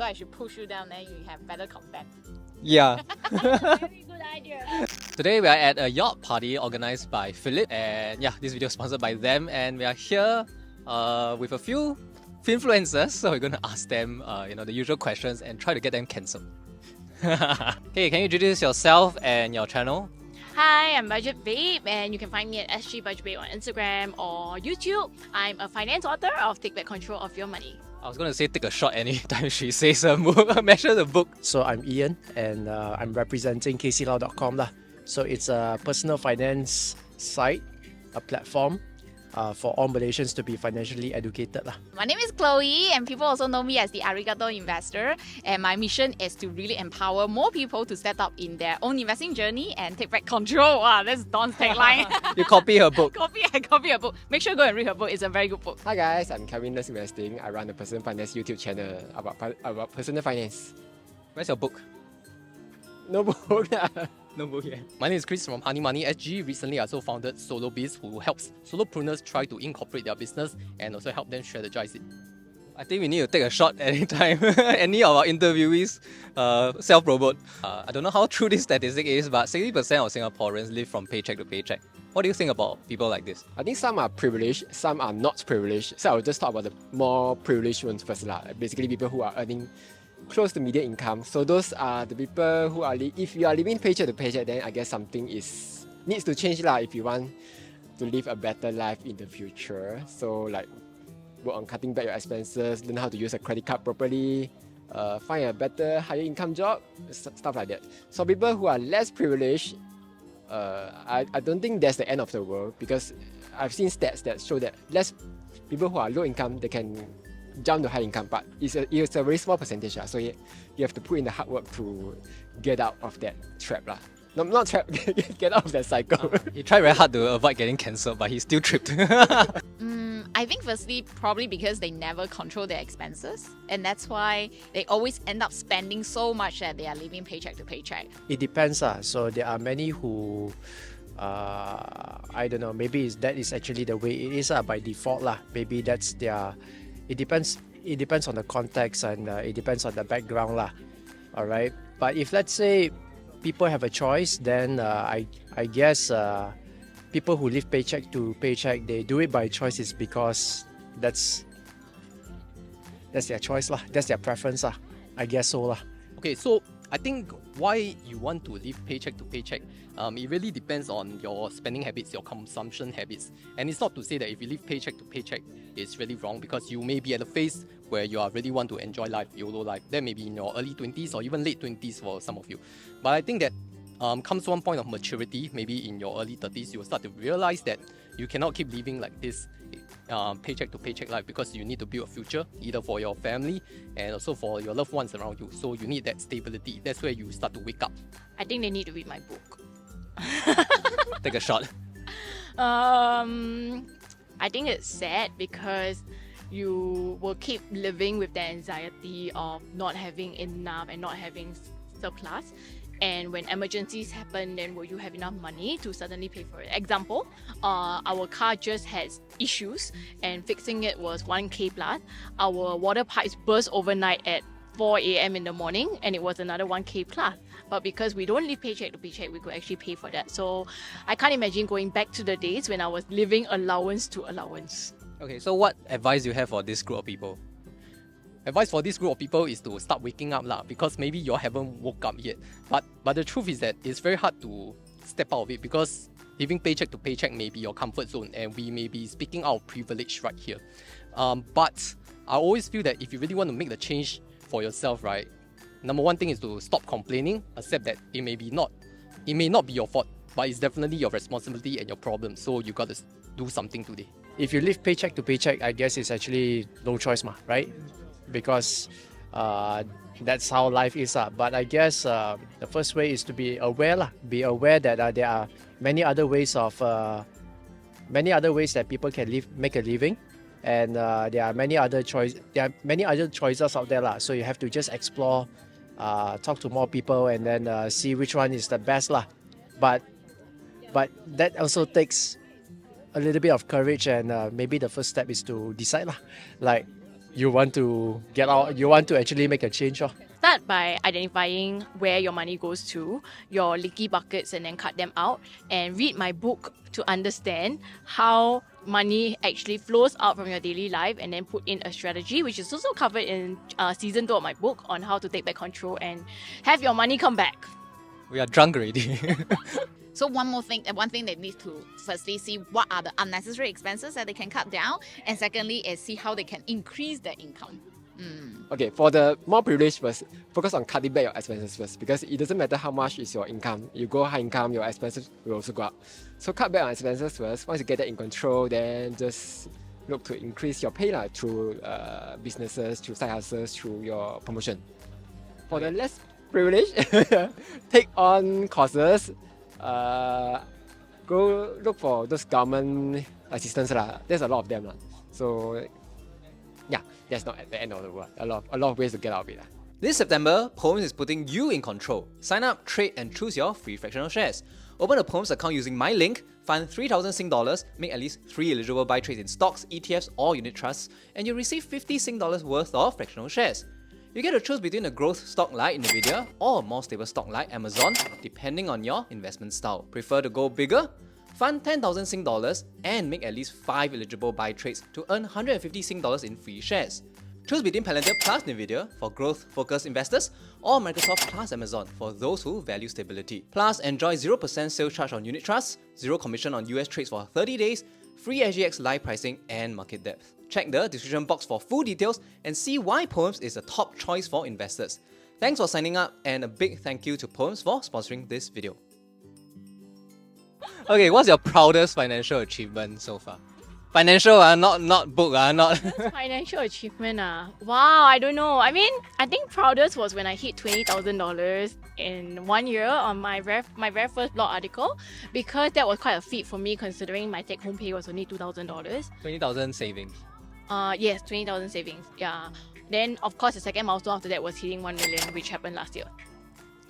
So I should push you down, then you have better content. Yeah. Very good idea. Today we are at a yacht party organized by Philip, and yeah, this video is sponsored by them, and we are here with a few influencers, so we're going to ask them the usual questions and try to get them cancelled. Okay, can you introduce yourself and your channel? Hi, I'm Budget Babe, and you can find me at SG Budget Babe on Instagram or YouTube. I'm a finance author of Take Back Control of Your Money. I was going to say take a shot anytime she says a mention the book. So I'm Ian, and I'm representing kclaw.com lah. So it's a personal finance site, a platform for all Malaysians to be financially educated lah. My name is Chloe, and people also know me as the Arigato Investor. And my mission is to really empower more people to step up in their own investing journey and take back control. Wow, that's Dawn's tagline. You copy her book. I copy her book. Make sure you go and read her book. It's a very good book. Hi guys, I'm Kevin Loves Investing. I run the Personal Finance YouTube channel about personal finance. Where's your book? No book. No book yet. My name is Chris from Honey Money SG. Recently, I also founded Solo Biz, who helps solopreneurs try to incorporate their business and also help them strategize it. I think we need to take a shot anytime. Any of our interviewees self-promote. I don't know how true this statistic is, but 60% of Singaporeans live from paycheck to paycheck. What do you think about people like this? I think some are privileged, some are not privileged. So I'll just talk about the more privileged ones first lah. Basically, people who are earning close to median income. So those are the people who are, if you are living paycheck to paycheck, then I guess something needs to change lah if you want to live a better life in the future. So like work on cutting back your expenses, learn how to use a credit card properly, find a better, higher income job, stuff like that. So people who are less privileged, I don't think that's the end of the world, because I've seen stats that show that less people who are low income, they can jump to high income, but it's a very small percentage. So you have to put in the hard work to get out of that trap. No, not trap, get out of that cycle. He tried very hard to avoid getting cancelled, but he still tripped. I think firstly, probably because they never control their expenses, and that's why they always end up spending so much that they are living paycheck to paycheck. It depends lah. So there are many who, I don't know, maybe that is actually the way it is by default lah. Maybe that's their. It depends on the context, and it depends on the background lah. Alright, but if let's say people have a choice, then I guess people who live paycheck to paycheck, they do it by choice is because that's their choice lah. That's their preference lah. I guess so lah. Okay, so I think why you want to live paycheck to paycheck, it really depends on your spending habits, your consumption habits. And it's not to say that if you live paycheck to paycheck, it's really wrong, because you may be at a phase where you really want to enjoy life, YOLO life. That may be in your early 20s or even late 20s for some of you. But I think that comes one point of maturity, maybe in your early 30s, you will start to realize that you cannot keep living like this paycheck to paycheck life, because you need to build a future, either for your family and also for your loved ones around you. So you need that stability. That's where you start to wake up. I think they need to read my book. Take a shot. I think it's sad because you will keep living with the anxiety of not having enough and not having surplus. And when emergencies happen, then will you have enough money to suddenly pay for it? Example, our car just has issues and fixing it was 1K plus. Our water pipes burst overnight at 4 a.m. in the morning, and it was another 1K plus. But because we don't live paycheck to paycheck, we could actually pay for that. So I can't imagine going back to the days when I was living allowance to allowance. Okay, so what advice you have for this group of people? Advice for this group of people is to start waking up lah, because maybe you haven't woke up yet. But the truth is that it's very hard to step out of it, because living paycheck to paycheck may be your comfort zone, and we may be speaking out of privilege right here. But I always feel that if you really want to make the change for yourself, right, number one thing is to stop complaining, accept that it may not be your fault, but it's definitely your responsibility and your problem. So you got to do something today. If you live paycheck to paycheck, I guess it's actually no choice right? Because that's how life is. But I guess the first way is to be aware. Be aware that there are many other ways that people can make a living, and there are many other choices out there. So you have to just explore, talk to more people, and then see which one is the best. But that also takes a little bit of courage, and maybe the first step is to decide. Like you want to get out, you want to actually make a change. Start by identifying where your money goes to, your leaky buckets, and then cut them out. And read my book to understand how money actually flows out from your daily life, and then put in a strategy, which is also covered in season 2 of my book on how to take back control and have your money come back. We are drunk already. So one thing they need to firstly see what are the unnecessary expenses that they can cut down, and secondly is see how they can increase their income. Okay, for the more privileged first, focus on cutting back your expenses first, because it doesn't matter how much is your income. You go high income, your expenses will also go up. So cut back on expenses first. Once you get that in control, then just look to increase your pay through businesses, through side hustles, through your promotion. For the less privileged, take on courses. Go look for those government assistance. There's a lot of them. So yeah, that's not at the end of the world. A lot of ways to get out of it. This September, Poems is putting you in control. Sign up, trade, and choose your free fractional shares. Open a Poems account using my link, fund 3,000 Sing dollars, make at least 3 eligible buy trades in stocks, ETFs, or unit trusts, and you'll receive 50 Sing dollars worth of fractional shares. You get to choose between a growth stock like NVDA or a more stable stock like Amazon, depending on your investment style. Prefer to go bigger? Fund 10,000 Sing dollars and make at least 5 eligible buy trades to earn 150 Sing dollars in free shares. Choose between Palantir plus NVIDIA for growth-focused investors or Microsoft plus Amazon for those who value stability. Plus, enjoy 0% sales charge on unit trusts, 0 commission on US trades for 30 days, free SGX live pricing and market depth. Check the description box for full details and see why Poems is a top choice for investors. Thanks for signing up, and a big thank you to Poems for sponsoring this video. Okay, what's your proudest financial achievement so far? Financial, not book, not. Financial achievement, wow, I don't know. I mean, I think proudest was when I hit $20,000 in 1 year on my very first blog article, because that was quite a feat for me considering my take-home pay was only $2,000. 20,000 savings. Yes, 20,000 savings. Yeah. Then of course the second milestone after that was hitting 1 million, which happened last year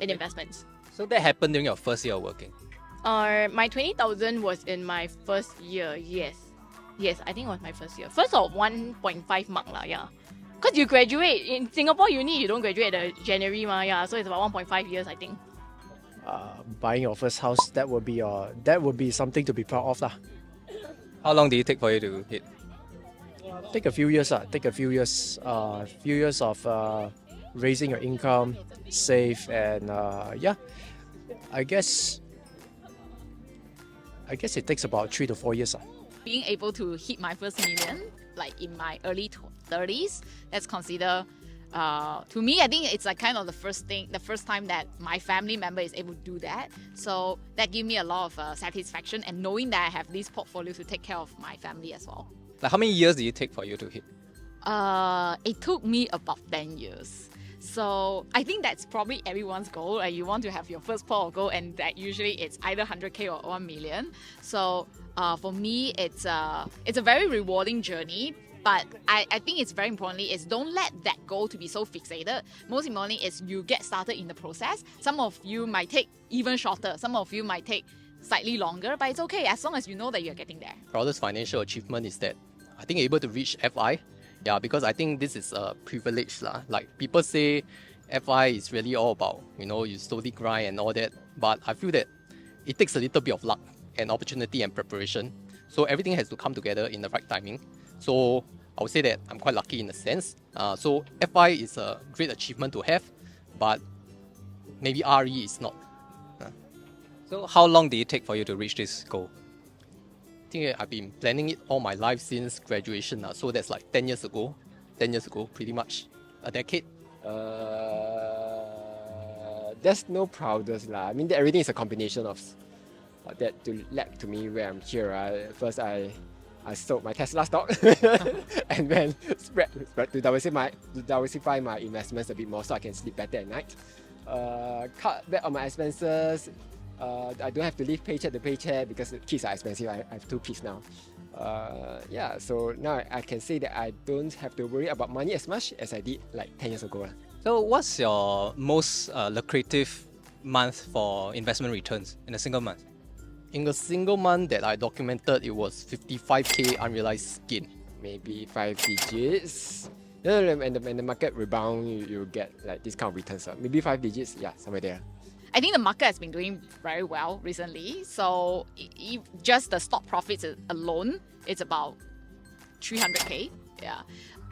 in investments. So that happened during your first year of working. My 20,000 was in my first year. Yes, I think it was my first year. First of 1.5 mark lah, yeah. Because you graduate in Singapore uni, you don't graduate at January yeah. So it's about 1.5 years, I think. Buying your first house, that would be something to be proud of lah. How long did it take for you to hit? Take a few years few years of raising your income, save, and yeah, I guess it takes about 3 to 4 years. Being able to hit my first million, like in my early 30s, that's considered, to me, I think it's like kind of the first time that my family member is able to do that. So that gives me a lot of satisfaction, and knowing that I have this portfolio to take care of my family as well. Like, how many years did it take for you to hit? It took me about 10 years. So I think that's probably everyone's goal. Like, you want to have your first pot of gold, and that usually it's either 100K or 1 million. So for me, it's a very rewarding journey. But I think it's very importantly is don't let that goal to be so fixated. Most importantly is you get started in the process. Some of you might take even shorter. Some of you might take slightly longer, but it's okay as long as you know that you're getting there. Proudest Financial achievement is that I think able to reach FI. Yeah, because I think this is a privilege lah. Like, people say FI is really all about, you slowly grind and all that. But I feel that it takes a little bit of luck and opportunity and preparation. So everything has to come together in the right timing. So I would say that I'm quite lucky in a sense. So FI is a great achievement to have, but maybe RE is not. So how long did it take for you to reach this goal? I think I've been planning it all my life since graduation. So that's like 10 years ago. 10 years ago, pretty much a decade. There's no proudest lah. I mean, everything is a combination of that to led to me where I'm here. First, I sold my Tesla stock and then spread to diversify my investments a bit more so I can sleep better at night. Cut back on my expenses. I don't have to live paycheck to paycheck because the kids are expensive. I have 2 kids now. Yeah, so now I can say that I don't have to worry about money as much as I did like 10 years ago. So what's your most lucrative month for investment returns in a single month? In a single month that I documented, it was 55K unrealized gain. Maybe 5 digits. And the market rebound, you get like this kind of returns. Maybe 5 digits, yeah, somewhere there. I think the market has been doing very well recently. So just the stock profits alone, it's about 300k. Yeah.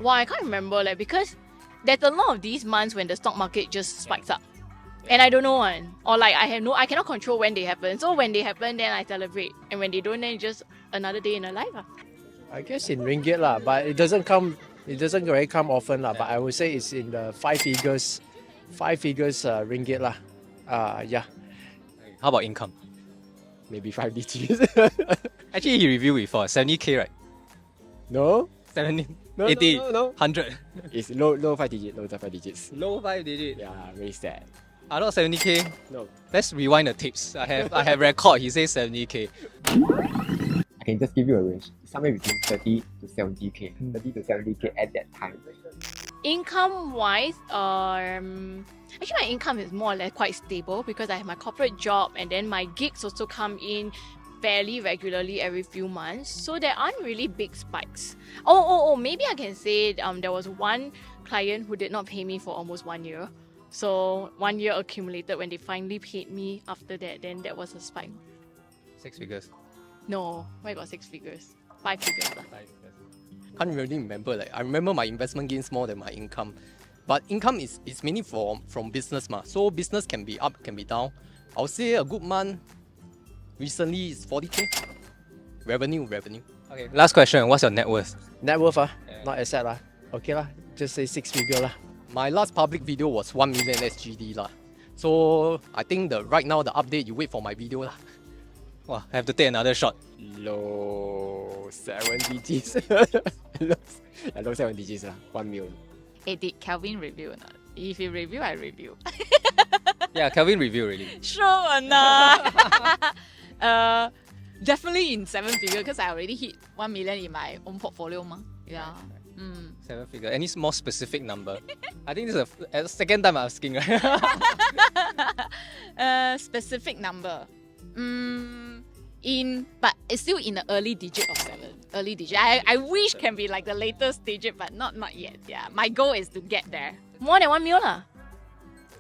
Well, I can't remember like because there's a lot of these months when the stock market just spikes up. And I don't know one. Or like I cannot control when they happen. So when they happen then I celebrate. And when they don't then it's just another day in a life. I guess in ringgit lah, but it doesn't really come often lah. But I would say it's in the 5 figures ringgit lah. Yeah. How about income? Maybe 5 digits. Actually, he reviewed before 70k, right? No? 70, No, 80, no. 100. It's low 5 digits. Low 5 digits. Low 5 digit. Yeah, very sad. I not 70k. No. Let's rewind the tapes. I have record. He says 70k. I can just give you a range. Somewhere between 30 to 70k. 30 to 70k at that time. Income wise, actually my income is more or less quite stable because I have my corporate job and then my gigs also come in fairly regularly every few months. So there aren't really big spikes. Maybe I can say there was one client who did not pay me for almost 1 year. So 1 year accumulated when they finally paid me after that, then that was a spike. 6 figures. No, why got 6 figures? 5 figures. Can't really remember. Like I remember my investment gains more than my income, but income is mainly from business ma. So business can be up, can be down. I'll say a good month recently is 40k. Revenue. Okay, last question. What's your net worth? Net worth not asset lah. Okay lah, just say 6 figure lah. My last public video was 1 million SGD lah. So I think right now the update you wait for my video lah. Wow, I have to take another shot. Low 7 digits. low 7 digits lah. 1 million. Hey, did Calvin review or not? If you review, I review. Yeah, Kelvin review already. Sure or not? Definitely in 7 figure because I already hit 1 million in my own portfolio ma. Yeah. 7 figure. Any more specific number? I think this is the second time I'm asking, right? Specific number. But it's still in the early digit of 7. Early digit. I wish can be like the latest digit, but not yet. Yeah. My goal is to get there. More than 1 mil lah.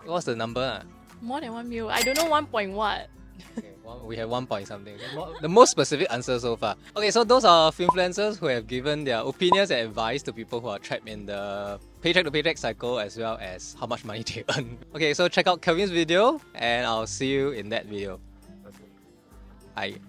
What's the number? More than 1 mil. I don't know 1 point what. Okay, we have 1 point something. The most specific answer so far. Okay, so those are influencers who have given their opinions and advice to people who are trapped in the paycheck to paycheck cycle as well as how much money they earn. Okay, so check out Kelvin's video and I'll see you in that video. Bye.